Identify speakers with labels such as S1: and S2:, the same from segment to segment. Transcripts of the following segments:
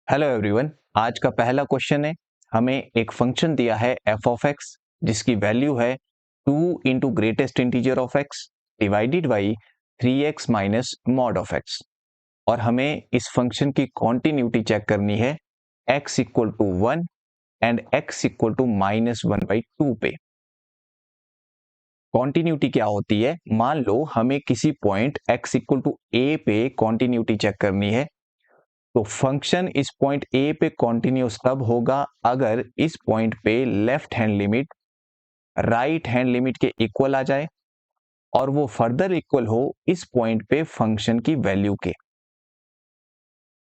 S1: Hello everyone. आज का पहला क्वेश्चन है, हमें एक फंक्शन दिया है एफ ऑफ एक्स जिसकी वैल्यू है 2 into greatest integer of x divided by 3x minus mod of x, और हमें इस फंक्शन की कॉन्टिन्यूटी चेक करनी है x equal to 1 and x equal to -1/2 पे। कॉन्टिन्यूटी क्या होती है? मान लो हमें किसी point x equal to a पे कॉन्टिन्यूटी चेक करनी है, तो फंक्शन इस पॉइंट ए पे कॉन्टिन्यूस तब होगा अगर इस पॉइंट पे left hand limit right hand limit के इक्वल आ जाए और वो फर्दर इक्वल हो इस पॉइंट पे फंक्शन की वैल्यू के।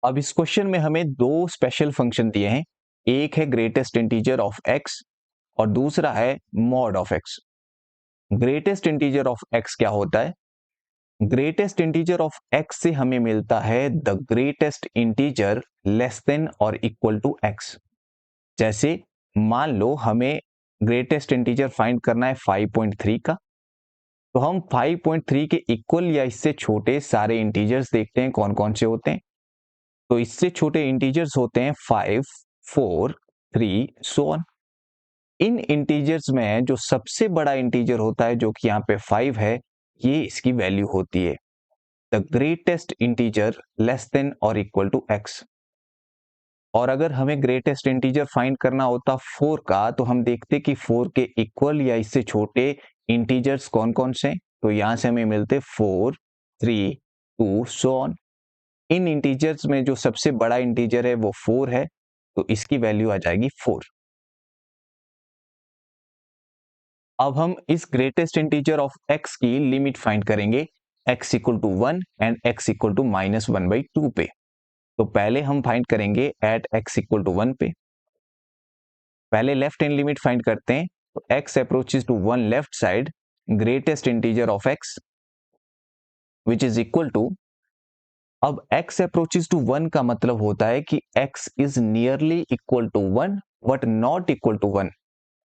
S1: अब इस क्वेश्चन में हमें दो स्पेशल फंक्शन दिए हैं, एक है ग्रेटेस्ट इंटीजर ऑफ एक्स और दूसरा है mod of x. Greatest integer of x क्या होता है? ग्रेटेस्ट इंटीजर ऑफ एक्स से हमें मिलता है the greatest integer less than और इक्वल टू एक्स। जैसे मान लो हमें ग्रेटेस्ट इंटीजर फाइंड करना है 5.3 का, तो हम 5.3 के इक्वल या इससे छोटे सारे इंटीजर्स देखते हैं कौन कौन से होते हैं। तो इससे छोटे इंटीजर्स होते हैं 5, 4, 3 सो ऑन। इन इंटीजर्स में जो सबसे बड़ा इंटीजर होता है जो कि यहाँ पे 5 है, ये इसकी वैल्यू होती है the greatest integer less than और इक्वल टू एक्स। और अगर हमें ग्रेटेस्ट इंटीजर फाइंड करना होता 4 का, तो हम देखते कि 4 के इक्वल या इससे छोटे इंटीजर्स कौन कौन से हैं। तो यहां से हमें मिलते 4, 3, 2 सो ऑन। इन इंटीजर्स में जो सबसे बड़ा इंटीजर है वो 4 है, तो इसकी वैल्यू आ जाएगी 4। अब हम इस ग्रेटेस्ट इंटीजर ऑफ x की लिमिट फाइंड करेंगे x equal to 1 and x equal to -1/2 पे। तो पहले हम फाइंड करेंगे एट x इक्वल टू 1 पे। पहले लेफ्ट हैंड लिमिट फाइंड करते हैं, तो x approaches to 1 left side greatest integer of x which is equal to, अब x अप्रोचेस टू 1 का मतलब होता है कि x is nearly equal to 1 but not equal to 1।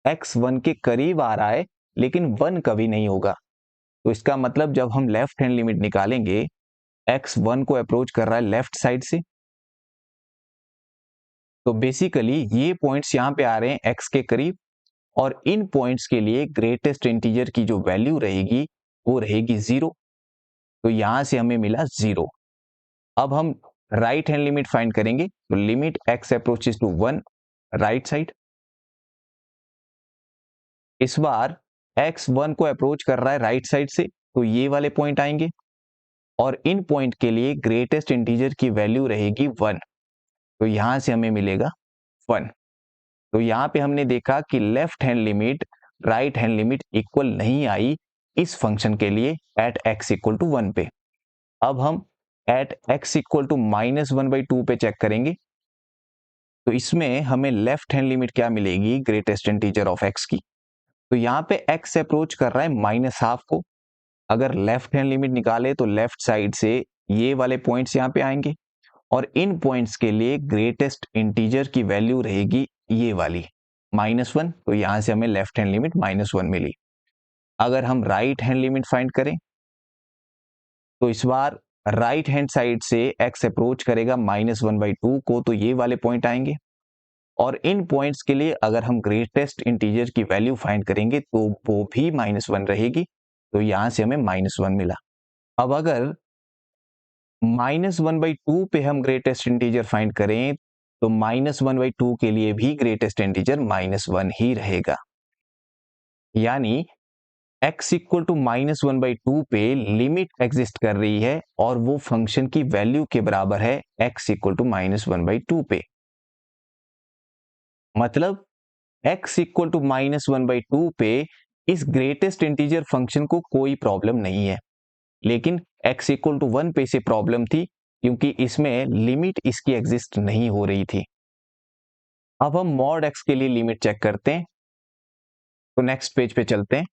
S1: x 1 के करीब आ रहा है लेकिन 1 कभी नहीं होगा। तो इसका मतलब जब हम लेफ्ट हैंड लिमिट निकालेंगे, x 1 को अप्रोच कर रहा है लेफ्ट साइड से, तो बेसिकली ये पॉइंट्स यहां पे आ रहे हैं x के करीब, और इन पॉइंट्स के लिए ग्रेटेस्ट इंटीजर की जो वैल्यू रहेगी वो रहेगी 0। तो यहां से हमें मिला 0। अब हम राइट हैंड लिमिट फाइंड करेंगे, तो limit x approaches to 1 right side. इस बार x 1 को अप्रोच कर रहा है राइट साइड से, तो ये वाले पॉइंट आएंगे और इन पॉइंट के लिए ग्रेटेस्ट इंटीजर की वैल्यू रहेगी 1। तो यहां से हमें मिलेगा 1। तो यहां पे हमने देखा कि left hand limit right hand limit equal नहीं आई इस फंक्शन के लिए एट x इक्वल टू 1 पे। अब हम एट x इक्वल टू -1/2 पे चेक करेंगे, तो इसमें हमें लेफ्ट हैंड लिमिट क्या मिलेगी ग्रेटेस्ट इंटीजर ऑफ x की। तो यहाँ पे x अप्रोच कर रहा है -12 को। अगर लेफ्ट हैंड लिमिट निकाले तो लेफ्ट साइड से ये वाले पॉइंट्स यहाँ पे आएंगे और इन पॉइंट्स के लिए ग्रेटेस्ट इंटीजर की वैल्यू रहेगी ये वाली -1। तो यहां से हमें लेफ्ट हैंड लिमिट -1 मिली। अगर हम राइट हैंड लिमिट फाइंड करें, तो इस बार राइट हैंड साइड से x अप्रोच करेगा -1/2 को, तो ये वाले पॉइंट आएंगे और इन पॉइंट्स के लिए अगर हम ग्रेटेस्ट इंटीजर की वैल्यू फाइंड करेंगे तो वो भी -1 रहेगी। तो यहां से हमें -1 मिला। अब अगर -1/2 पे हम ग्रेटेस्ट इंटीजर फाइंड करें, तो -1/2 के लिए भी ग्रेटेस्ट इंटीजर -1 ही रहेगा। यानी x इक्वल टू -1/2 पे लिमिट एग्जिस्ट कर रही है और वो फंक्शन की वैल्यू के बराबर है x इक्वल टू -1/2 पे। मतलब x इक्वल टू -1/2 पे इस ग्रेटेस्ट इंटीजर फंक्शन को कोई प्रॉब्लम नहीं है, लेकिन x इक्वल टू 1 पे से प्रॉब्लम थी क्योंकि इसमें लिमिट इसकी एग्जिस्ट नहीं हो रही थी। अब हम मॉड x के लिए लिमिट चेक करते हैं, तो नेक्स्ट पेज पे चलते हैं।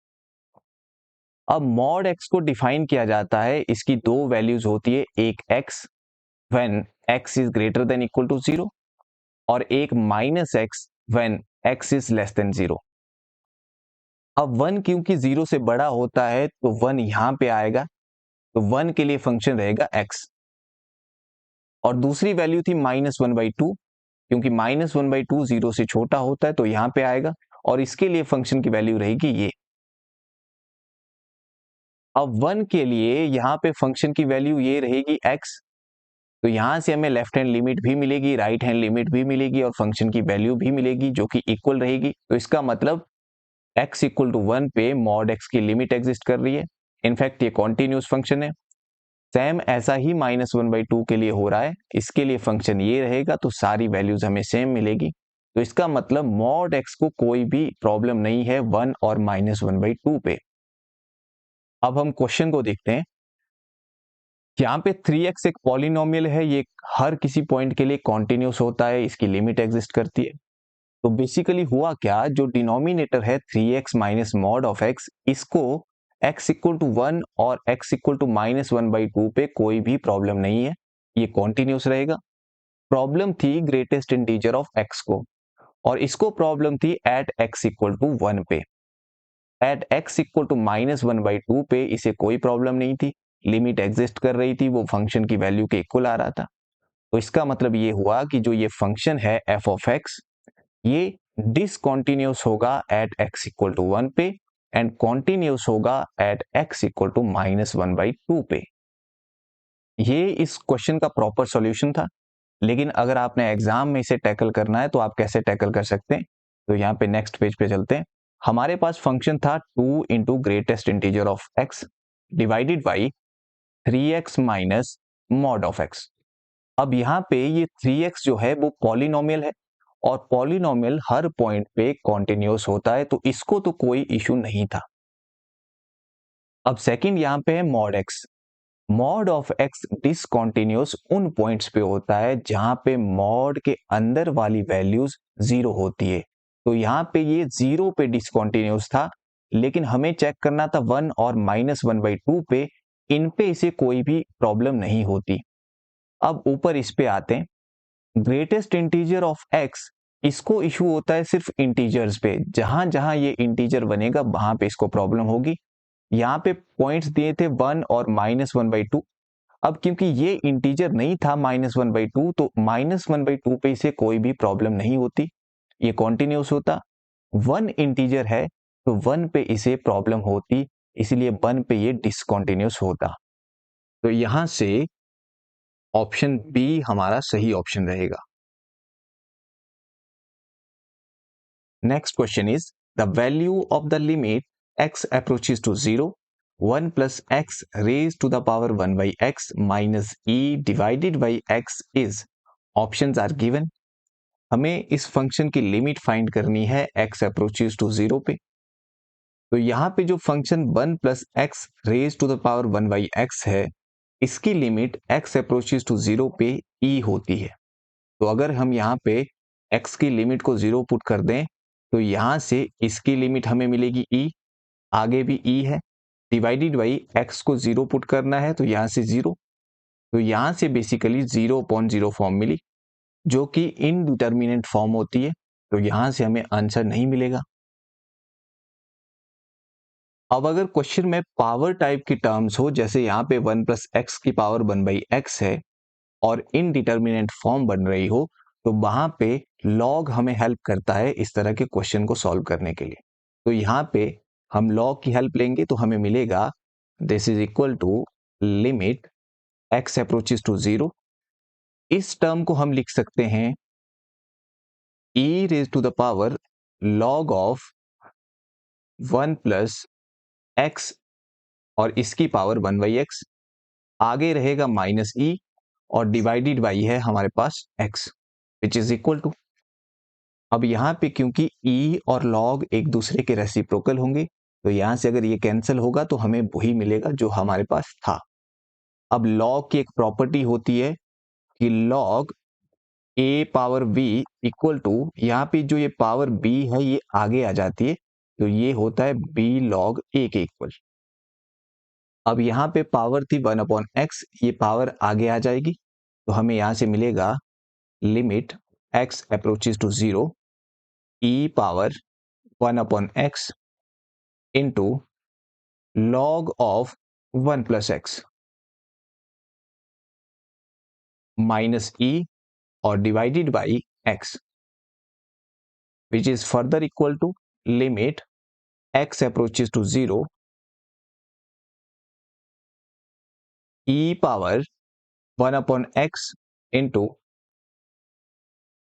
S1: अब मॉड x को डिफाइन किया जाता है, इसकी दो वैल्यूज होती है, एक x when x is greater than equal to 0 और एक -x when x is less than 0। अब 1 क्योंकि 0 से बड़ा होता है तो 1 यहां पे आएगा, तो 1 के लिए फंक्शन रहेगा x। और दूसरी वैल्यू थी -1/2, क्योंकि -1/2 0 से छोटा होता है तो यहाँ पे आएगा और इसके लिए फंक्शन की वैल्यू रहेगी ये। अब 1 के लिए यहाँ पे फंक्शन की वैल्यू ये रहेगी x, तो यहाँ से हमें लेफ्ट हैंड लिमिट भी मिलेगी, राइट हैंड लिमिट भी मिलेगी और फंक्शन की वैल्यू भी मिलेगी जो कि इक्वल रहेगी। तो इसका मतलब x इक्वल टू 1 पे मॉड x की लिमिट एग्जिस्ट कर रही है। इनफैक्ट ये कॉन्टिन्यूस फंक्शन है। सेम ऐसा ही -1/2 के लिए हो रहा है, इसके लिए फंक्शन ये रहेगा तो सारी वैल्यूज हमें सेम मिलेगी। तो इसका मतलब मॉड x को कोई भी प्रॉब्लम नहीं है 1 और -1/2 पे। अब हम क्वेश्चन को देखते हैं। यहाँ पे 3x एक पॉलिनोमियल है, ये हर किसी पॉइंट के लिए कॉन्टिन्यूस होता है, इसकी लिमिट एग्जिस्ट करती है। तो बेसिकली हुआ क्या, जो डिनोमिनेटर है 3x minus mod of x, इसको x इक्वल टू 1 और x इक्वल टू -1/2 पे कोई भी प्रॉब्लम नहीं है, ये कॉन्टिन्यूस रहेगा। प्रॉब्लम थी ग्रेटेस्ट इंटीजर ऑफ x को, और इसको प्रॉब्लम थी एट x इक्वल टू 1 पे। एट x इक्वल टू -1/2 पे इसे कोई प्रॉब्लम नहीं थी, लिमिट एग्जिस्ट कर रही थी, वो फंक्शन की वैल्यू के इक्वल आ रहा था। तो इसका मतलब ये हुआ कि जो ये फंक्शन है f ऑफ x, ये डिसकॉन्टिन्यूस होगा एट x इक्वल टू 1 पे एंड कॉन्टिन्यूस होगा एट x इक्वल टू -1/2 पे। ये इस क्वेश्चन का प्रॉपर सॉल्यूशन था। लेकिन अगर आपने एग्जाम में इसे टैकल करना है तो आप कैसे टैकल कर सकते हैं, तो यहाँ पे नेक्स्ट पेज पे चलते हैं। हमारे पास फंक्शन था 2 into greatest integer of x divided by 3x minus mod of x। अब यहाँ पे ये 3x जो है वो पॉलिनोमियल है और पॉलिनोमियल हर पॉइंट पे कॉन्टिन्यूस होता है, तो इसको तो कोई इशू नहीं था। अब सेकंड यहाँ पे है mod x। Mod of x discontinuous उन पॉइंट्स पे होता है जहां पे मॉड के अंदर वाली वैल्यूज 0 होती है। तो यहाँ पे ये 0 पे डिसकॉन्टिन्यूस था, लेकिन हमें चेक करना था 1 और -1/2 पे, इन पे इसे कोई भी प्रॉब्लम नहीं होती। अब ऊपर इस पे आते हैं। ग्रेटेस्ट इंटीजर ऑफ x, इसको इशू होता है सिर्फ इंटीजर्स पे, जहां जहां ये इंटीजर बनेगा वहां पे इसको प्रॉब्लम होगी। यहाँ पे पॉइंट्स दिए थे 1 और -1/2। अब क्योंकि ये इंटीजर नहीं था -1/2, तो -1/2 पे इसे कोई भी प्रॉब्लम नहीं होती, ये कॉन्टिन्यूस होता। 1 इंटीजर है तो 1 पे इसे प्रॉब्लम होती, इसलिए 1 पे ये डिसकॉन्टिन्यूस होता। तो यहां से ऑप्शन बी हमारा सही ऑप्शन रहेगा। Next question is the value of the limit x approaches to 0 1 plus x raised to the power 1 by x minus e divided by x is, options are given. हमें इस function की limit find करनी है x approaches to 0 पे। तो यहाँ पे जो function 1 plus x raised to the power 1 by x है, इसकी लिमिट x अप्रोचेस टू 0 पे e होती है। तो अगर हम यहाँ पे x की लिमिट को 0 पुट कर दें तो यहाँ से इसकी लिमिट हमें मिलेगी e, आगे भी e है, डिवाइडेड बाई x को 0 पुट करना है तो यहाँ से 0, तो यहाँ से बेसिकली 0/0 फॉर्म मिली, जो कि इनडिटर्मिनेंट फॉर्म होती है, तो यहाँ से हमें आंसर नहीं मिलेगा। अब अगर क्वेश्चन में पावर टाइप की टर्म्स हो, जैसे यहाँ पे 1 plus x की पावर 1 by x है और इनडिटर्मिनेंट फॉर्म बन रही हो, तो वहां पे लॉग हमें हेल्प करता है इस तरह के क्वेश्चन को सॉल्व करने के लिए। तो यहाँ पे हम लॉग की हेल्प लेंगे तो हमें मिलेगा this is equal to limit x approaches to 0। इस टर्म को हम लिख सकते हैं e raise to the power log of 1 plus x और इसकी पावर 1 by x, आगे रहेगा माइनस e और डिवाइडेड बाई है हमारे पास x which is equal to. अब यहाँ पे क्योंकि e और log एक दूसरे के रेसिप्रोकल होंगे, तो यहाँ से अगर ये कैंसिल होगा तो हमें वही मिलेगा जो हमारे पास था। अब log की एक प्रॉपर्टी होती है कि log a power b equal to, यहाँ पे जो ये पावर b है ये आगे आ जाती है, तो ये होता है b log a के इक्वल। अब यहाँ पे पावर थी 1/x, ये पावर आगे आ जाएगी, तो हमें यहाँ से मिलेगा limit x approaches to 0 e power 1/x into log of 1 plus x minus e और divided by x, which is further equal to limit x approaches to 0 e power 1/x into,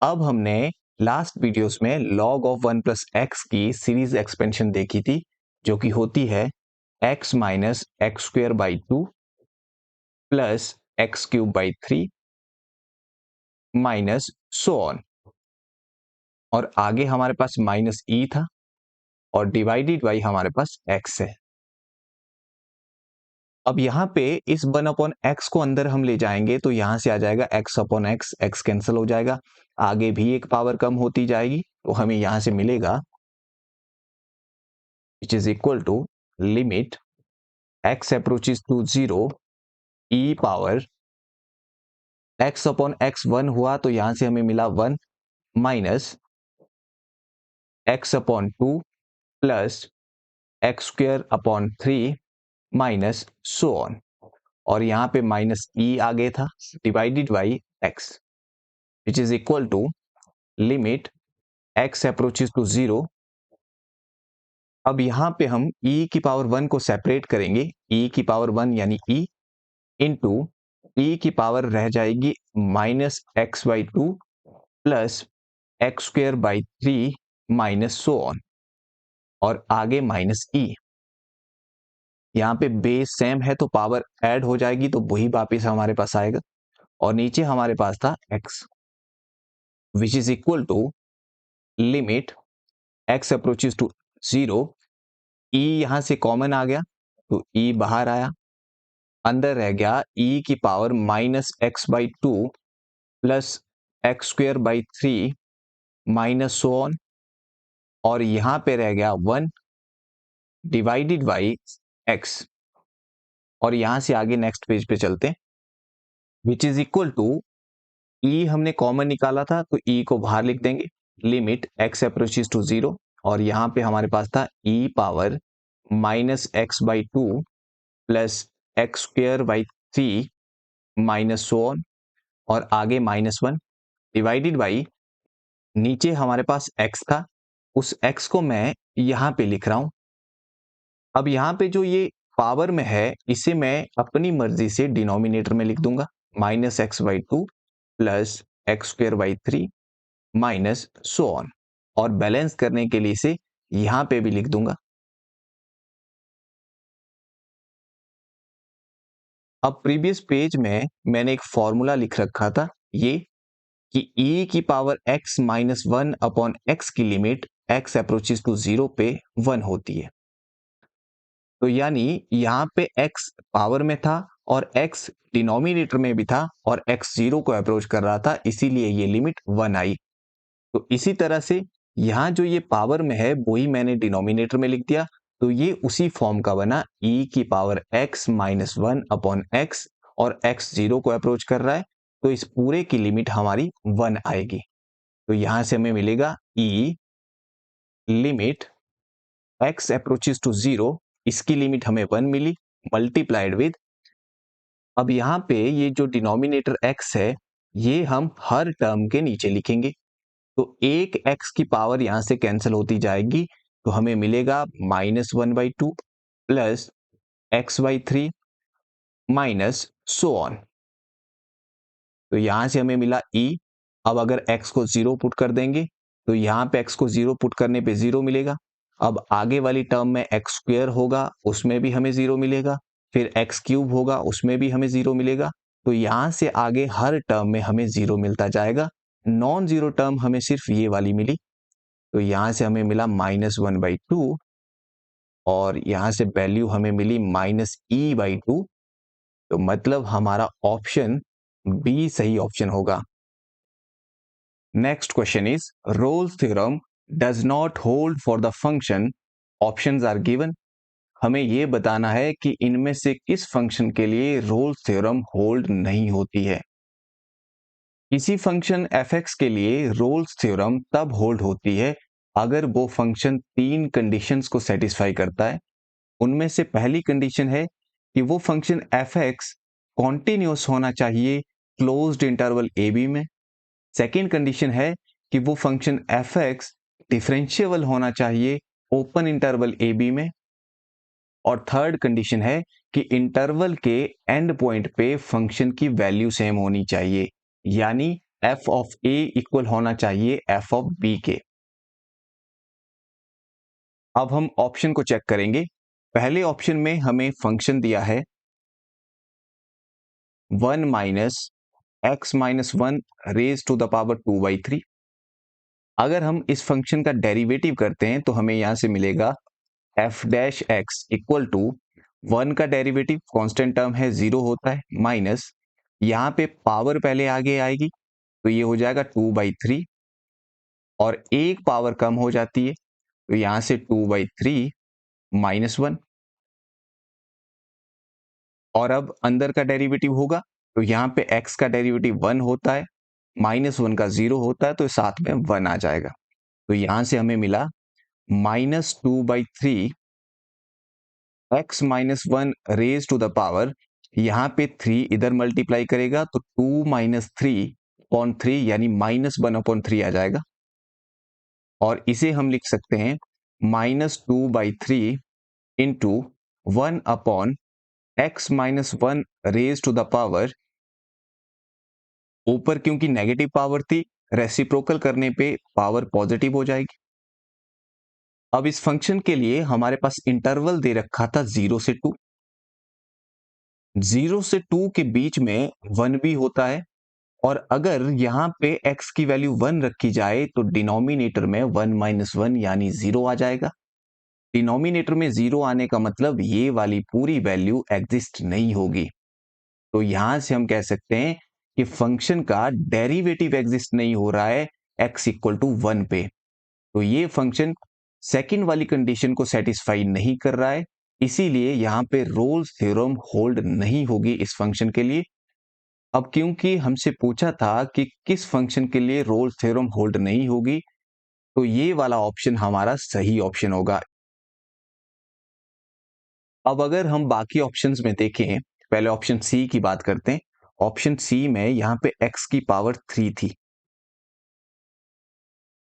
S1: अब हमने लास्ट वीडियोस में log of 1 plus x की series expansion देखी थी, जो कि होती है x minus x square by 2 plus x cube by 3 minus so on, और आगे हमारे पास माइनस ई था और डिवाइडेड बाई हमारे पास x है। अब यहाँ पे इस 1/x को अंदर हम ले जाएंगे तो यहां से आ जाएगा x/x, x कैंसिल हो जाएगा, आगे भी एक पावर कम होती जाएगी, तो हमें यहां से मिलेगा which is equal to limit x approaches to 0 e power x/x 1 हुआ तो यहां से हमें मिला 1 minus x/2 plus x square upon 3 minus so on, और यहां पे माइनस ई आगे था divided by x, which is equal to limit x approaches to 0। अब यहां पे हम e की पावर 1 को सेपरेट करेंगे, e की पावर 1 यानी e इंटू e की पावर रह जाएगी minus x by 2 plus x square by 3 minus so on, और आगे माइनस ई। यहाँ पे बेस सेम है तो पावर ऐड हो जाएगी, तो वही वापिस हमारे पास आएगा, और नीचे हमारे पास था x, which is equal to limit x approaches to 0, e यहां से कॉमन आ गया तो e बाहर आया, अंदर रह गया e की power minus x by 2 plus x square by 3 minus so on, और यहां पे रह गया 1 डिवाइडेड बाई x, और यहां से आगे नेक्स्ट पेज पे चलते हैं, which is equal to e हमने कॉमन निकाला था तो e को बाहर लिख देंगे, लिमिट x अप्रोचेस टू 0, और यहां पे हमारे पास था e power minus x by 2 plus x square by 3 minus so on, और आगे माइनस 1 डिवाइडेड बाई नीचे हमारे पास x था, उस x को मैं यहां पे लिख रहा हूं। अब यहां पे जो ये पावर में है इसे मैं अपनी मर्जी से डिनोमिनेटर में लिख दूंगा, minus x by 2 plus x square by 3 minus so on, और बैलेंस करने के लिए इसे यहां पे भी लिख दूंगा। अब प्रीवियस पेज में मैंने एक फॉर्मूला लिख रखा था ये कि e की power x minus 1 upon x की लिमिट x अप्रोचेस टू 0 पे 1 होती है, तो यानी यहां पे x पावर में था और x डिनोमिनेटर में भी था और x 0 को अप्रोच कर रहा था, इसीलिए ये लिमिट 1 आई। तो इसी तरह से यहां जो ये पावर में है वही मैंने डिनोमिनेटर में लिख दिया, तो ये उसी फॉर्म का बना e की power x minus 1 upon x, और x 0 को अप्रोच कर रहा है तो इस पूरे की लिमिट हमारी 1 आएगी। तो यहां से हमें मिलेगा e limit x approaches to 0, इसकी लिमिट हमें 1 मिली मल्टीप्लाइड विद, अब यहां पे ये जो डिनोमिनेटर x है ये हम हर टर्म के नीचे लिखेंगे, तो एक x की पावर यहां से कैंसिल होती जाएगी, तो हमें मिलेगा minus 1/2 plus x by 3 minus so on, तो यहां से हमें मिला e। अब अगर x को 0 पुट कर देंगे तो यहां पे x को 0 पुट करने पे 0 मिलेगा, अब आगे वाली टर्म में एक्स स्क्वेयर होगा उसमें भी हमें 0 मिलेगा, फिर एक्स क्यूब होगा उसमें भी हमें 0 मिलेगा, तो यहां से आगे हर टर्म में हमें 0 मिलता जाएगा। नॉन जीरो टर्म हमें सिर्फ ये वाली मिली, तो यहां से हमें मिला -1/2, और यहां से वैल्यू हमें मिली -e/2, तो मतलब हमारा ऑप्शन बी सही ऑप्शन होगा। Next question is Rolle's theorem does not hold for the function, options are given. हमें यह बताना है कि इनमें से किस फंक्शन के लिए रोल्स थ्योरम होल्ड नहीं होती है। किसी फंक्शन f(x) के लिए रोल्स थ्योरम तब होल्ड होती है अगर वो फंक्शन 3 कंडीशंस को सेटिस्फाई करता है। उनमें से पहली कंडीशन है कि वो फंक्शन f(x) कॉन्टिन्यूअस होना चाहिए क्लोज्ड इंटरवल a b में। सेकेंड कंडीशन है कि वो फंक्शन एफ एक्स डिफरेंशिएबल होना चाहिए ओपन इंटरवल ए बी में, और थर्ड कंडीशन है कि इंटरवल के एंड पॉइंट पे फंक्शन की वैल्यू सेम होनी चाहिए, यानी एफ ऑफ ए इक्वल होना चाहिए एफ ऑफ बी के। अब हम ऑप्शन को चेक करेंगे। पहले ऑप्शन में हमें फंक्शन दिया है 1 minus x minus one raise to the power 2/3। अगर हम इस फंक्शन का डेरिवेटिव करते हैं तो हमें यहां से मिलेगा f dash x equal to 1 का डेरिवेटिव कांस्टेंट टर्म है 0 होता है, माइनस यहाँ पे पावर पहले आगे आएगी तो ये हो जाएगा 2/3, और एक पावर कम हो जाती है तो यहां से 2/3 -1, और अब अंदर का डेरिवेटिव होगा तो यहाँ पे x का डेरिवेटिव 1 होता है, -1 का 0 होता है तो साथ में 1 आ जाएगा। तो यहां से हमें मिला -2/3 x -1 raise to the power, यहाँ पे 3 इधर मल्टीप्लाई करेगा तो 2 - 3/3 यानी -1/3 आ जाएगा, और इसे हम लिख सकते हैं -2/3 into 1/x-1 raise to the power, ऊपर क्योंकि नेगेटिव पावर थी रेसिप्रोकल करने पे पावर पॉजिटिव हो जाएगी। अब इस फंक्शन के लिए हमारे पास इंटरवल दे रखा था 0 से 2, 0 से 2 के बीच में 1 भी होता है, और अगर यहाँ पे x की वैल्यू 1 रखी जाए तो डिनोमिनेटर में 1 - 1 यानी 0 आ जाएगा। डिनोमिनेटर में 0 आने का मतलब ये वाली पूरी वैल्यू एग्जिस्ट नहीं होगी। तो यहां से हम कह सकते हैं कि फंक्शन का डेरिवेटिव एग्जिस्ट नहीं हो रहा है x इक्वल टू 1 पे। तो ये फंक्शन सेकंड वाली कंडीशन को सेटिस्फाई नहीं कर रहा है, इसीलिए यहां पे रोल्स थ्योरम होल्ड नहीं होगी इस फंक्शन के लिए। अब क्योंकि हमसे पूछा था कि किस फंक्शन के लिए रोल्स थ्योरम होल्ड नहीं होगी, तो ये वाला ऑप्शन हमारा सही ऑप्शन होगा। अब अगर हम बाकी ऑप्शंस में देखें, पहले ऑप्शन सी की बात करते हैं। ऑप्शन सी में यहाँ पे x की पावर 3 थी।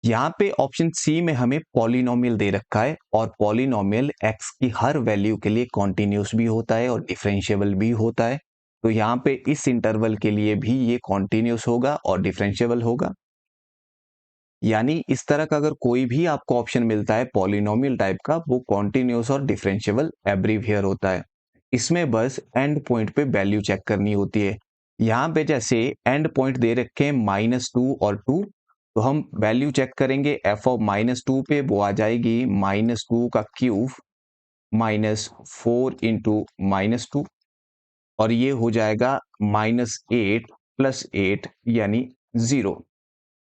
S1: यहाँ पे ऑप्शन सी में हमें पॉलिनोमियल दे रखा है, और पॉलिनोमियल x की हर वैल्यू के लिए कॉन्टिन्यूस भी होता है और डिफरेंशिएबल भी होता है। तो यहाँ पे इस इंटरवल के लिए भी ये कॉन्टिन्यूस होगा और डिफरेंशिएबल होगा। यानी इस तरह का अगर कोई भी आपको ऑप्शन मिलता है पॉलिनोमियल टाइप का, वो कॉन्टिन्यूस और डिफरेंशिएबल एवरीवेयर होता है। इसमें बस एंड पॉइंट पे वैल्यू चेक करनी होती है। यहाँ पे जैसे एंड पॉइंट दे रखे हैं -2 और 2, तो हम वैल्यू चेक करेंगे एफ ऑफ -2 पे, वो आ जाएगी -2 का क्यूब -4 इंटू -2, और ये हो जाएगा -8 + 8 यानी 0।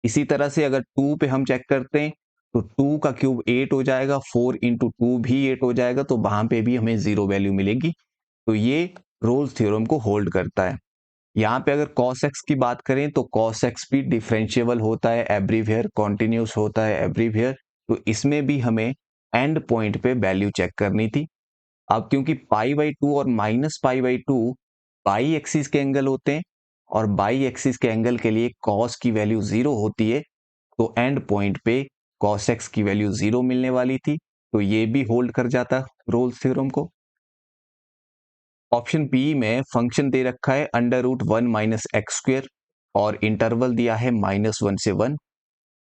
S1: इसी तरह से अगर 2 पे हम चेक करते हैं तो 2 का क्यूब 8 हो जाएगा, 4 इंटू 2 भी 8 हो जाएगा, तो वहां पे भी हमें 0 वैल्यू मिलेगी। तो ये रोल्स थ्योरम को होल्ड करता है। यहाँ पे अगर cos x की बात करें तो cos x भी डिफरेंशिएबल होता है एवरीवेयर, कॉन्टिन्यूस होता है एवरीवेयर, तो इसमें भी हमें एंड पॉइंट पे वैल्यू चेक करनी थी। अब क्योंकि π/2 और -π/2 बाई एक्सिस के एंगल होते हैं, और बाई एक्सिस के एंगल के लिए cos की वैल्यू 0 होती है, तो एंड पॉइंट पे cos x की वैल्यू 0 मिलने वाली थी, तो ये भी होल्ड कर जाता रोल्स थ्योरम को। ऑप्शन बी में फंक्शन दे रखा है √1 - x², और इंटरवल दिया है -1 से 1।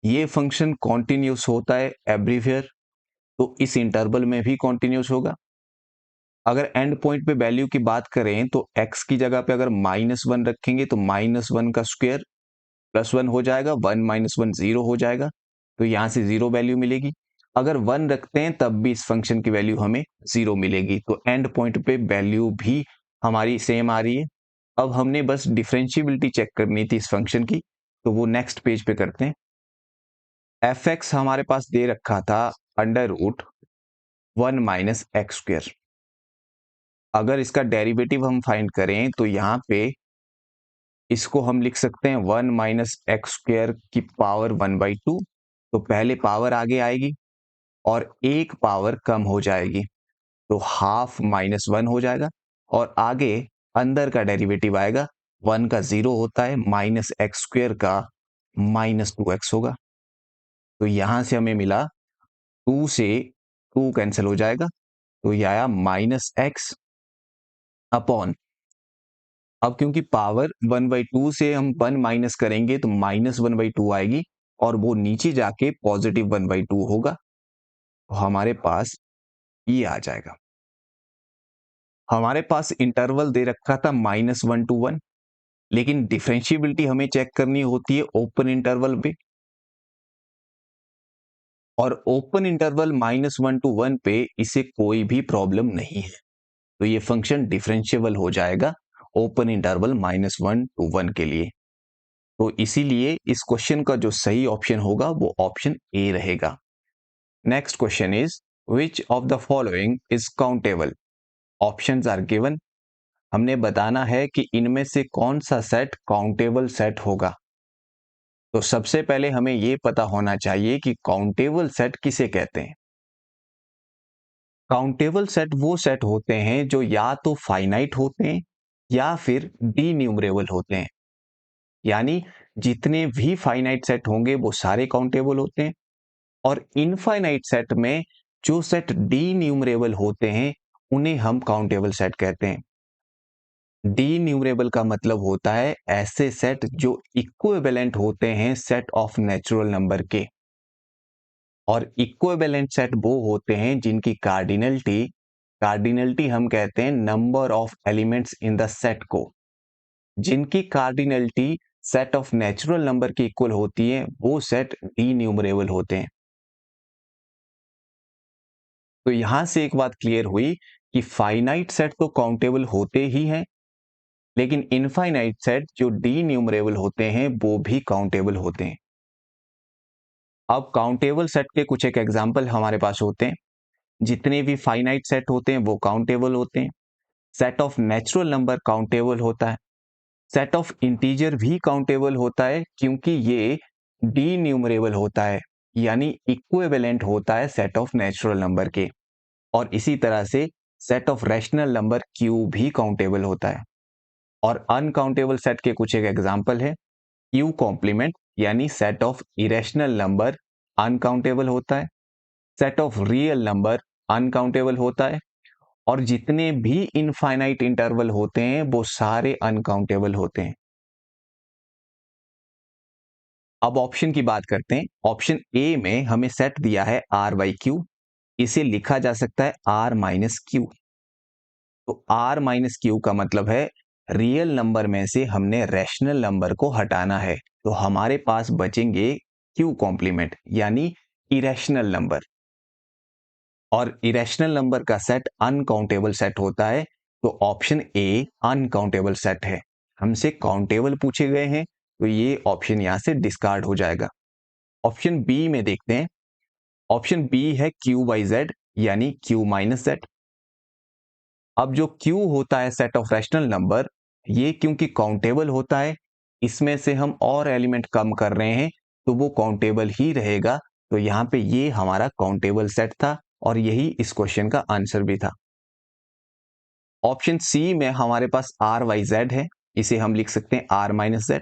S1: ये फंक्शन कॉन्टिन्यूस होता है एवरीवेयर, तो इस इंटरवल में भी कॉन्टिन्यूस होगा। अगर एंड पॉइंट पे वैल्यू की बात करें तो x की जगह पे अगर -1 रखेंगे तो -1 का स्क्वायर +1 हो जाएगा, 1 - 1 0 हो जाएगा, तो यहां से 0 वैल्यू मिलेगी। अगर 1 रखते हैं तब भी इस फंक्शन की वैल्यू हमें 0 मिलेगी, तो एंड पॉइंट पे वैल्यू भी हमारी सेम आ रही है। अब हमने बस डिफरेंशिएबिलिटी चेक करनी थी इस फंक्शन की, तो वो नेक्स्ट पेज पे करते हैं। एफ एक्स हमारे पास दे रखा था √1 - x²। अगर इसका डेरिवेटिव हम फाइंड करें तो यहाँ पे इसको हम लिख सकते हैं 1 - x² की पावर 1/2, तो पहले पावर आगे आएगी और एक पावर कम हो जाएगी, तो हाफ -1 हो जाएगा, और आगे अंदर का डेरिवेटिव आएगा, 1 का 0 होता है, -x² का -2x होगा। तो यहां से हमें मिला 2 से 2 कैंसिल हो जाएगा, तो ये आया -x अपॉन, अब क्योंकि पावर 1/2 से हम 1 माइनस करेंगे तो -1/2 आएगी और वो नीचे जाके +1/2 होगा, तो हमारे पास ये आ जाएगा। हमारे पास इंटरवल दे रखा था -1 to 1, लेकिन डिफरेंशिएबिलिटी हमें चेक करनी होती है ओपन इंटरवल पे, और ओपन इंटरवल -1 to 1 पे इसे कोई भी प्रॉब्लम नहीं है, तो ये फंक्शन डिफरेंशिएबल हो जाएगा ओपन इंटरवल -1 to 1 के लिए। तो इसीलिए इस क्वेश्चन का जो सही ऑप्शन होगा वो ऑप्शन ए रहेगा। Next question is which of the following is countable. Options are given. हमने बताना है कि इनमें से कौन सा सेट काउंटेबल सेट होगा। तो सबसे पहले हमें यह पता होना चाहिए कि काउंटेबल सेट किसे कहते हैं। काउंटेबल सेट वो सेट होते हैं जो या तो फाइनाइट होते हैं या फिर डीन्यूमरेबल होते हैं, यानी जितने भी फाइनाइट सेट होंगे वो सारे काउंटेबल होते हैं, और इनफाइनाइट सेट में जो सेट डीन्यूमरेबल होते हैं उन्हें हम काउंटेबल सेट कहते हैं। डीन्यूमरेबल का मतलब होता है ऐसे सेट जो इक्विवेलेंट होते हैं सेट ऑफ नेचुरल नंबर के, और इक्विवेलेंट सेट वो होते हैं जिनकी कार्डिनलिटी हम कहते हैं number of elements in the set को। जिनकी cardinality set of natural number की इक्वल होती है वो सेट डीन्यूमरेबल होते हैं। तो यहां से एक बात क्लियर हुई कि फाइनाइट सेट तो काउंटेबल होते ही हैं, लेकिन इनफाइनाइट सेट जो डीन्यूमरेबल होते हैं वो भी काउंटेबल होते हैं। अब काउंटेबल सेट के कुछ एक एग्जांपल हमारे पास होते हैं। जितने भी फाइनाइट सेट होते हैं वो काउंटेबल होते हैं। Set of natural number countable होता है। सेट ऑफ इंटीजर भी काउंटेबल होता है क्योंकि ये डीन्यूमरेबल होता है, यानी इक्विवेलेंट होता है सेट ऑफ नेचुरल नंबर के। और इसी तरह से set of rational number Q भी काउंटेबल होता है। और अनकाउंटेबल सेट के कुछ एक एग्जांपल है। क्यू कॉम्प्लीमेंट यानी set of irrational number uncountable होता है। Set of real number uncountable होता है, और जितने भी इनफाइनाइट इंटरवल होते हैं वो सारे अनकाउंटेबल होते हैं। अब ऑप्शन की बात करते हैं। ऑप्शन ए में हमें सेट दिया है r/q, इसे लिखा जा सकता है r-q। तो r-q का मतलब है रियल नंबर में से हमने रैशनल नंबर को हटाना है, तो हमारे पास बचेंगे q कॉम्प्लीमेंट यानी इरेशनल नंबर। और इरेशनल नंबर का सेट अनकाउंटेबल सेट होता है, तो ऑप्शन ए अनकाउंटेबल सेट है। हमसे काउंटेबल पूछे गए हैं तो ये ऑप्शन यहां से डिस्कार्ड हो जाएगा। ऑप्शन बी में देखते हैं। ऑप्शन बी है q/z यानी q-z। अब जो q होता है सेट ऑफ रैशनल नंबर, ये क्योंकि काउंटेबल होता है, इसमें से हम और एलिमेंट कम कर रहे हैं तो वो काउंटेबल ही रहेगा। तो यहां पे ये हमारा काउंटेबल सेट था और यही इस क्वेश्चन का आंसर भी था। ऑप्शन सी में हमारे पास r/z है, इसे हम लिख सकते हैं r-z,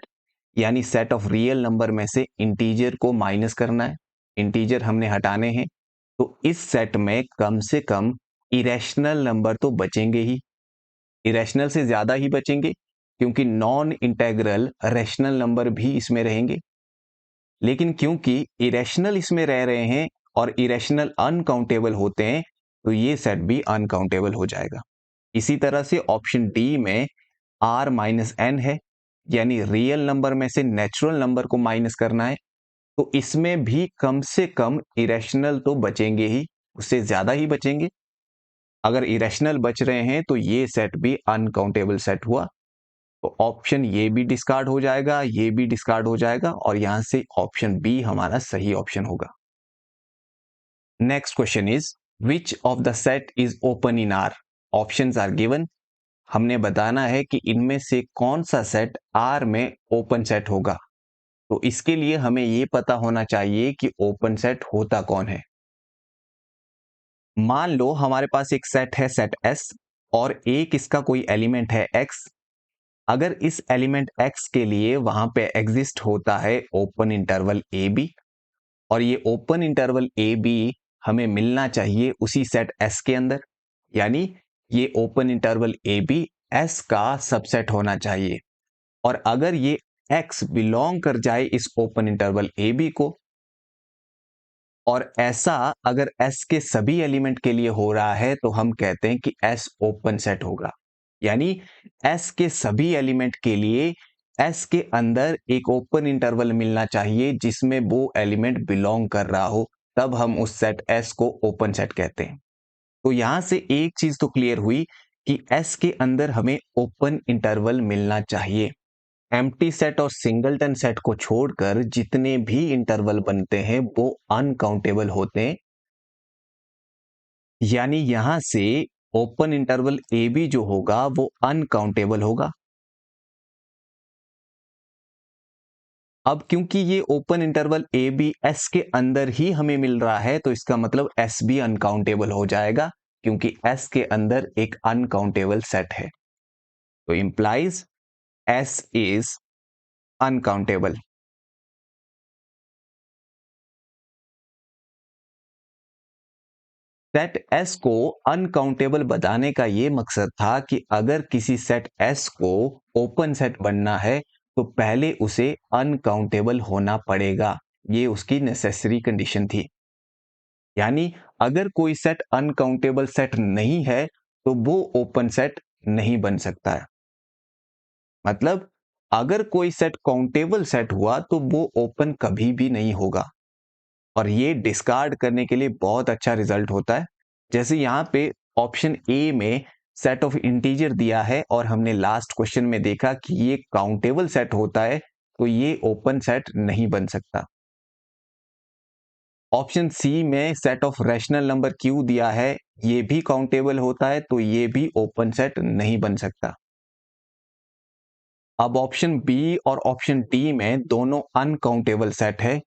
S1: यानी सेट ऑफ रियल नंबर में से इंटीजर को माइनस करना है, इंटीजर हमने हटाने हैं। तो इस सेट में कम से कम इरेशनल नंबर तो बचेंगे ही, इरेशनल से ज्यादा ही बचेंगे क्योंकि नॉन इंटेग्रल रैशनल नंबर भी इसमें रहेंगे। लेकिन क्योंकि इरेशनल इसमें रह रहे हैं और इरेशनल अनकाउंटेबल होते हैं, तो ये सेट भी अनकाउंटेबल हो जाएगा। इसी तरह से ऑप्शन डी में r-n है, यानी रियल नंबर में से नेचुरल नंबर को माइनस करना है, तो इसमें भी कम से कम इरेशनल तो बचेंगे ही, उससे ज्यादा ही बचेंगे। अगर इरेशनल बच रहे हैं तो ये सेट भी अनकाउंटेबल सेट हुआ, तो ऑप्शन ये भी डिस्कार्ड हो जाएगा, ये भी डिस्कार्ड हो जाएगा, और यहां से ऑप्शन बी हमारा सही ऑप्शन होगा। Next question is which of the set is open in R. Options are given. हमने बताना है कि इनमें से कौन सा सेट आर में ओपन सेट होगा। तो इसके लिए हमें यह पता होना चाहिए कि ओपन सेट होता कौन है। मान लो हमारे पास एक सेट है सेट S, और एक इसका कोई एलिमेंट है x। अगर इस एलिमेंट x के लिए वहां पे एग्जिस्ट होता है ओपन इंटरवल a b, और ये ओपन इंटरवल ए बी हमें मिलना चाहिए उसी सेट एस के अंदर, यानी ये open interval A B S का सबसेट होना चाहिए। और अगर ये एक्स बिलोंग कर जाए इस ओपन इंटरवल ए बी को, और ऐसा अगर एस के सभी एलिमेंट के लिए हो रहा है, तो हम कहते हैं कि एस ओपन सेट होगा। यानी एस के सभी एलिमेंट के लिए एस के अंदर एक ओपन इंटरवल मिलना चाहिए जिसमें वो एलिमेंट बिलोंग कर रहा हो, तब हम उस सेट एस को ओपन सेट कहते हैं। तो यहां से एक चीज तो क्लियर हुई कि एस के अंदर हमें ओपन इंटरवल मिलना चाहिए। एम्प्टी सेट और सिंगलटन सेट को छोड़कर जितने भी इंटरवल बनते हैं वो अनकाउंटेबल होते हैं। यानी यहां से ओपन इंटरवल ए बी जो होगा वो अनकाउंटेबल होगा। अब क्योंकि ये open interval A B S के अंदर ही हमें मिल रहा है, तो इसका मतलब एस भी अनकाउंटेबल हो जाएगा, क्योंकि एस के अंदर एक अनकाउंटेबल सेट है। तो implies S is uncountable. Set S को अनकाउंटेबल बताने का यह मकसद था कि अगर किसी सेट एस को ओपन सेट बनना है तो पहले उसे अनकाउंटेबल होना पड़ेगा। ये उसकी नेसेसरी कंडीशन थी। यानी अगर कोई सेट अनकाउंटेबल सेट नहीं है तो वो ओपन सेट नहीं बन सकता है। मतलब अगर कोई सेट काउंटेबल सेट हुआ तो वो ओपन कभी भी नहीं होगा। और ये डिस्कार्ड करने के लिए बहुत अच्छा रिजल्ट होता है। जैसे यहां पे ऑप्शन ए में सेट ऑफ इंटीजर दिया है और हमने लास्ट क्वेश्चन में देखा कि ये काउंटेबल सेट होता है, तो ये ओपन सेट नहीं बन सकता। ऑप्शन सी में set of rational number Q दिया है, ये भी काउंटेबल होता है, तो ये भी ओपन सेट नहीं बन सकता। अब ऑप्शन बी और ऑप्शन डी में दोनों अनकाउंटेबल सेट है।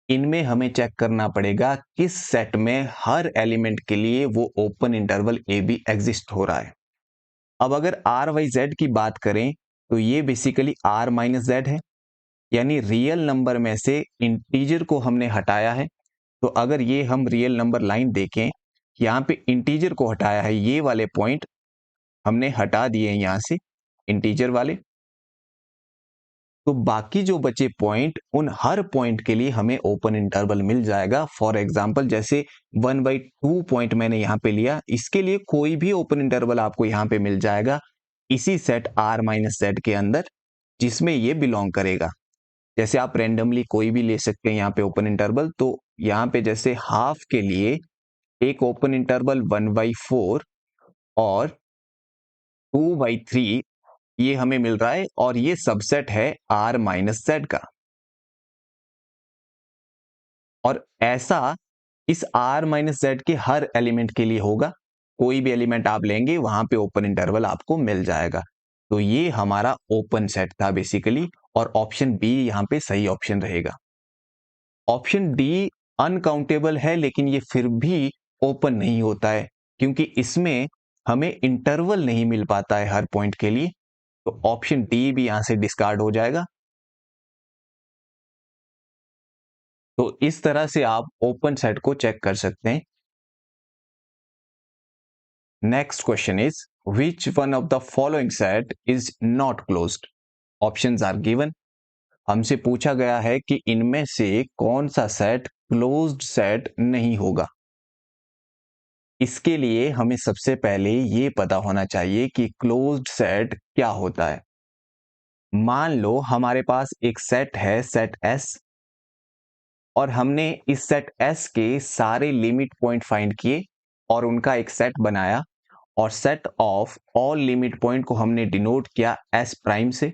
S1: इनमें हमें चेक करना पड़ेगा किस सेट में हर एलिमेंट के लिए वो open interval A be exist हो रहा है। अब अगर आर वाई जेड की बात करें तो ये बेसिकली आर माइनस जेड है, यानी रियल नंबर में से इंटीजर को हमने हटाया है। तो अगर ये हम रियल नंबर लाइन देखें, यहाँ पे इंटीजर को हटाया है, ये वाले पॉइंट हमने हटा दिए हैं यहाँ से इंटीजर वाले। तो बाकी जो बचे पॉइंट, उन हर पॉइंट के लिए हमें ओपन इंटरवल मिल जाएगा। फॉर एग्जांपल जैसे 1/2 पॉइंट मैंने यहाँ पे लिया, इसके लिए कोई भी ओपन इंटरवल आपको यहाँ पे मिल जाएगा इसी सेट आर माइनस जेड के अंदर जिसमें ये बिलोंग करेगा। जैसे आप रेंडमली कोई भी ले सकते हैं यहाँ पे ओपन इंटरवल। तो यहाँ पे जैसे हाफ के लिए एक ओपन इंटरवल 1/4 और 2/3 ये हमें मिल रहा है, और ये सबसेट है आर माइनस जेड का। और ऐसा इस आर माइनस जेड के हर एलिमेंट के लिए होगा। कोई भी एलिमेंट आप लेंगे वहां पे ओपन इंटरवल आपको मिल जाएगा। तो ये हमारा ओपन सेट था बेसिकली, और ऑप्शन बी यहां पे सही ऑप्शन रहेगा। ऑप्शन डी अनकाउंटेबल है लेकिन ये फिर भी ओपन नहीं होता है, क्योंकि इसमें हमें इंटरवल नहीं मिल पाता है हर पॉइंट के लिए। तो ऑप्शन डी भी यहां से डिस्कार्ड हो जाएगा। तो इस तरह से आप ओपन सेट को चेक कर सकते हैं। Next question is which one of the following set is not closed. Options are given. हमसे पूछा गया है कि इनमें से कौन सा सेट क्लोज्ड सेट नहीं होगा। इसके लिए हमें सबसे पहले ये पता होना चाहिए कि क्लोज्ड सेट क्या होता है। मान लो हमारे पास एक सेट है सेट एस, और हमने इस सेट एस के सारे लिमिट पॉइंट फाइंड किए और उनका एक सेट बनाया, और set of all limit point को हमने डिनोट किया एस प्राइम से।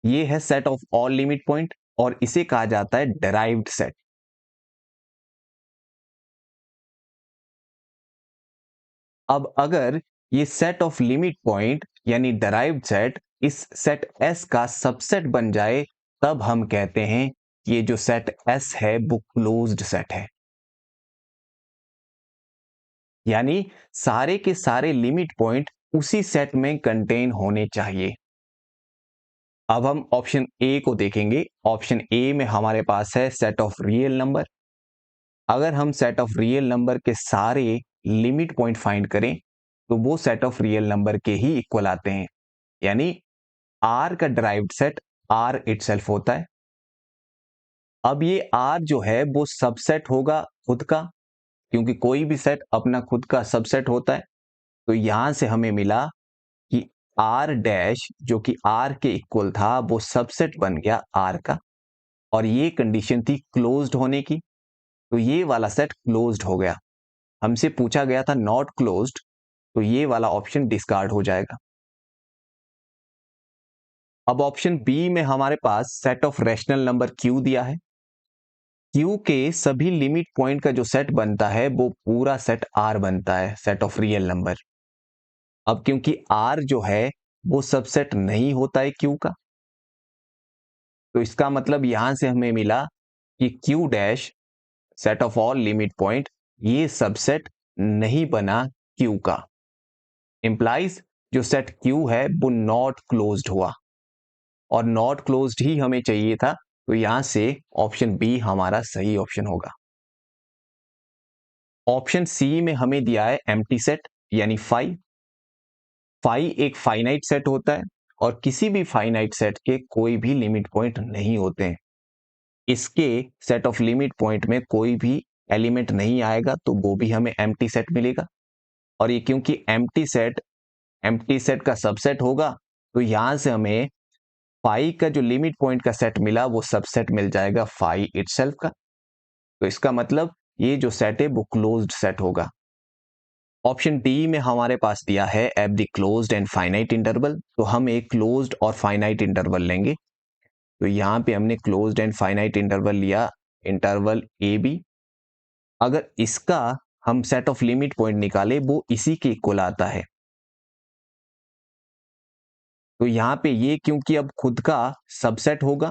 S1: ये है set of all limit point, और इसे कहा जाता है डिराइव्ड सेट। अब अगर ये सेट ऑफ लिमिट पॉइंट यानी डिराइव्ड सेट इस सेट एस का सबसेट बन जाए, तब हम कहते हैं ये जो सेट एस है वो क्लोज्ड सेट है। यानी सारे के सारे लिमिट पॉइंट उसी सेट में कंटेन होने चाहिए। अब हम ऑप्शन ए को देखेंगे। ऑप्शन ए में हमारे पास है सेट ऑफ रियल नंबर। अगर हम सेट ऑफ रियल नंबर के सारे लिमिट पॉइंट फाइंड करें तो वो सेट ऑफ रियल नंबर के ही इक्वल आते हैं, यानी आर का ड्राइव्ड सेट आर इटसेल्फ होता है। अब ये आर जो है वो सबसेट होगा खुद का, क्योंकि कोई भी सेट अपना खुद का सबसेट होता है। तो यहां से हमें मिला कि आर डैश जो कि आर के इक्वल था वो सबसेट बन गया आर का, और ये कंडीशन थी क्लोज्ड होने की, तो ये वाला सेट क्लोज्ड हो गया। हमसे पूछा गया था नॉट क्लोज्ड, तो ये वाला ऑप्शन डिस्कार्ड हो जाएगा। अब ऑप्शन बी में हमारे पास set of rational number Q दिया है। क्यू के सभी लिमिट पॉइंट का जो सेट बनता है वो पूरा सेट आर बनता है, सेट ऑफ रियल नंबर। अब क्योंकि आर जो है वो सबसेट नहीं होता है क्यू का, तो इसका मतलब यहां से हमें मिला कि Q dash set of all limit point ये सबसेट नहीं बना क्यू का। इंप्लाइज जो सेट क्यू है वो नॉट क्लोज्ड हुआ, और नॉट क्लोज्ड ही हमें चाहिए था, तो यहां से ऑप्शन बी हमारा सही ऑप्शन होगा। ऑप्शन सी में हमें दिया है एम्प्टी सेट यानी फाई। फाई एक फाइनाइट सेट होता है, और किसी भी फाइनाइट सेट के कोई भी लिमिट पॉइंट नहीं होते हैं। इसके सेट ऑफ लिमिट पॉइंट में कोई भी एलिमेंट नहीं आएगा, तो वो भी हमें एम्प्टी सेट मिलेगा। और ये क्योंकि एम्प्टी सेट का सबसेट होगा, तो यहां से हमें फाई का जो लिमिट पॉइंट का सेट मिला वो सबसेट मिल जाएगा फाई इटसेल्फ का। तो इसका मतलब ये जो सेट है वो क्लोज्ड सेट होगा। ऑप्शन डी में हमारे पास दिया है F the closed end finite interval, तो हम एक क्लोज्ड और फाइनाइट इंटरवल लेंगे। तो यहां पे हमने क्लोज्ड एंड फाइनाइट इंटरवल लिया, इंटरवल ए बी। अगर इसका हम सेट ऑफ लिमिट पॉइंट निकाले वो इसी के इक्वल आता है, तो यहां पे ये क्योंकि अब खुद का सबसेट होगा,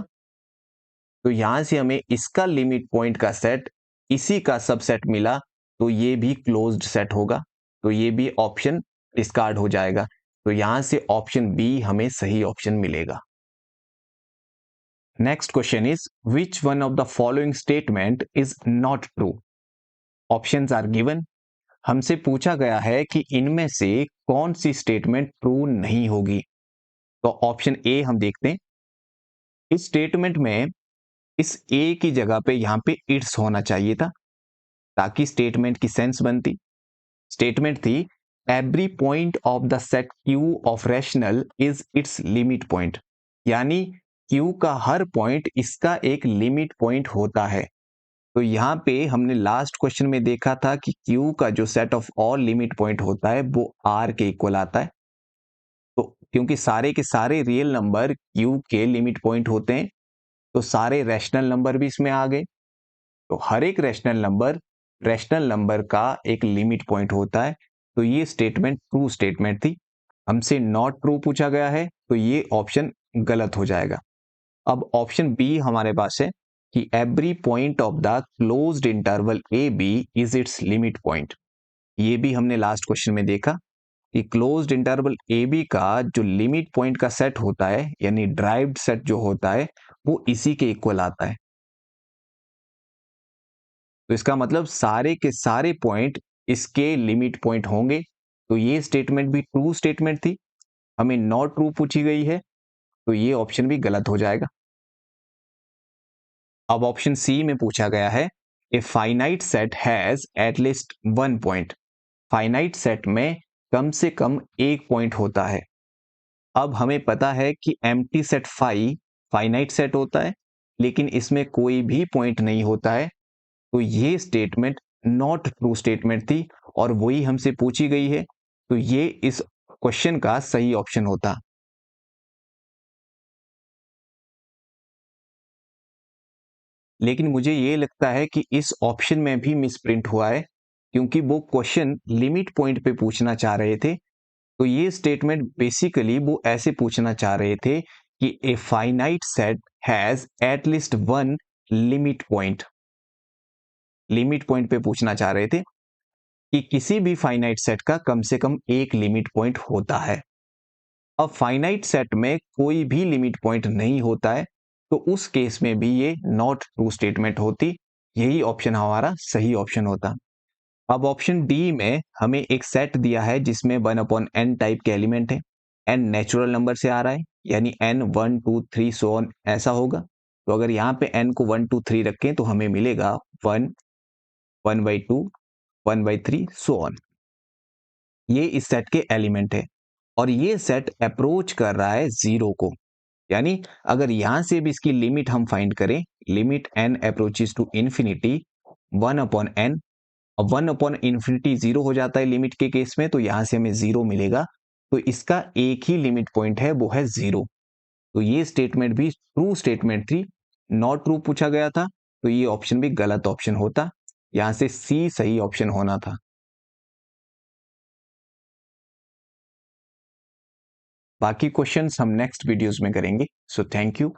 S1: तो यहां से हमें इसका लिमिट पॉइंट का सेट इसी का सबसेट मिला, तो ये भी क्लोज्ड सेट होगा। तो ये भी ऑप्शन डिस्कार्ड हो जाएगा। तो यहां से ऑप्शन बी हमें सही ऑप्शन मिलेगा। Next question is which one of the following statement is not true. Options are given. हमसे पूछा गया है कि इनमें से कौन सी स्टेटमेंट ट्रू नहीं होगी। तो ऑप्शन ए हम देखते हैं। इस स्टेटमेंट में इस ए की जगह पे यहां पे इट्स होना चाहिए था, ताकि स्टेटमेंट की सेंस बनती। स्टेटमेंट थी every point of the set Q of rational is its limit point, यानी क्यू का हर पॉइंट इसका एक लिमिट पॉइंट होता है। तो यहां पे हमने लास्ट क्वेश्चन में देखा था कि क्यू का जो set of all limit point होता है वो आर के इक्वल आता है। तो क्योंकि सारे के सारे रियल नंबर क्यू के लिमिट पॉइंट होते हैं, तो सारे रैशनल नंबर भी इसमें आ गए। तो हर एक रैशनल नंबर का एक लिमिट पॉइंट होता है। तो ये स्टेटमेंट ट्रू स्टेटमेंट थी। हमसे नॉट ट्रू पूछा गया है, तो ये ऑप्शन गलत हो जाएगा। अब ऑप्शन बी हमारे पास है कि every point of the closed interval A B is its limit point. ये भी हमने लास्ट क्वेश्चन में देखा कि क्लोज्ड इंटरवल ए बी का जो लिमिट पॉइंट का सेट होता है, यानी ड्राइव्ड सेट जो होता है, वो इसी के इक्वल आता है। तो इसका मतलब सारे के सारे पॉइंट इसके लिमिट पॉइंट होंगे। तो ये स्टेटमेंट भी ट्रू स्टेटमेंट थी। हमें नॉट ट्रू पूछी गई है, तो ये ऑप्शन भी गलत हो जाएगा। अब ऑप्शन सी में पूछा गया है a finite set has at least one point. Finite set में कम से कम एक पॉइंट होता है। अब हमें पता है कि एम्प्टी सेट फाइनाइट सेट होता है, लेकिन इसमें कोई भी पॉइंट नहीं होता है। तो ये स्टेटमेंट नॉट ट्रू स्टेटमेंट थी, और वही हमसे पूछी गई है। तो ये इस क्वेश्चन का सही ऑप्शन होता। लेकिन मुझे ये लगता है कि इस ऑप्शन में भी मिसप्रिंट हुआ है, क्योंकि वो क्वेश्चन लिमिट पॉइंट पे पूछना चाह रहे थे। तो ये स्टेटमेंट बेसिकली वो ऐसे पूछना चाह रहे थे कि a finite set has at least one limit point. Limit point पे पूछना चाह रहे थे कि किसी भी फाइनाइट सेट का कम से कम एक लिमिट पॉइंट होता है। अब फाइनाइट सेट में कोई भी लिमिट पॉइंट नहीं होता है, तो उस केस में भी ये नॉट ट्रू स्टेटमेंट होती। यही ऑप्शन हमारा सही ऑप्शन होता। अब ऑप्शन डी में हमें एक सेट दिया है जिसमें 1/n टाइप के एलिमेंट है। n नेचुरल नंबर से आ रहा है, यानी n 1 2 3 सो ऑन ऐसा होगा। तो अगर यहाँ पे n को 1 2 3 रखें तो हमें मिलेगा 1 1/2 1/3 सो ऑन। ये इस सेट के एलिमेंट है और ये सेट अप्रोच कर रहा है जीरो को, यानी अगर यहां से भी इसकी लिमिट हम फाइंड करें, limit n approaches to infinity 1/n, अब 1/इंफिनिटी जीरो हो जाता है लिमिट के केस में, तो यहां से हमें जीरो मिलेगा। तो इसका एक ही लिमिट पॉइंट है, वो है जीरो। तो ये स्टेटमेंट भी ट्रू स्टेटमेंट थी, नॉट ट्रू पूछा गया था, तो ये ऑप्शन भी गलत ऑप्शन होता। यहां से सी सही ऑप्शन होना था। बाकी क्वेश्चंस हम नेक्स्ट वीडियोस में करेंगे। So thank you.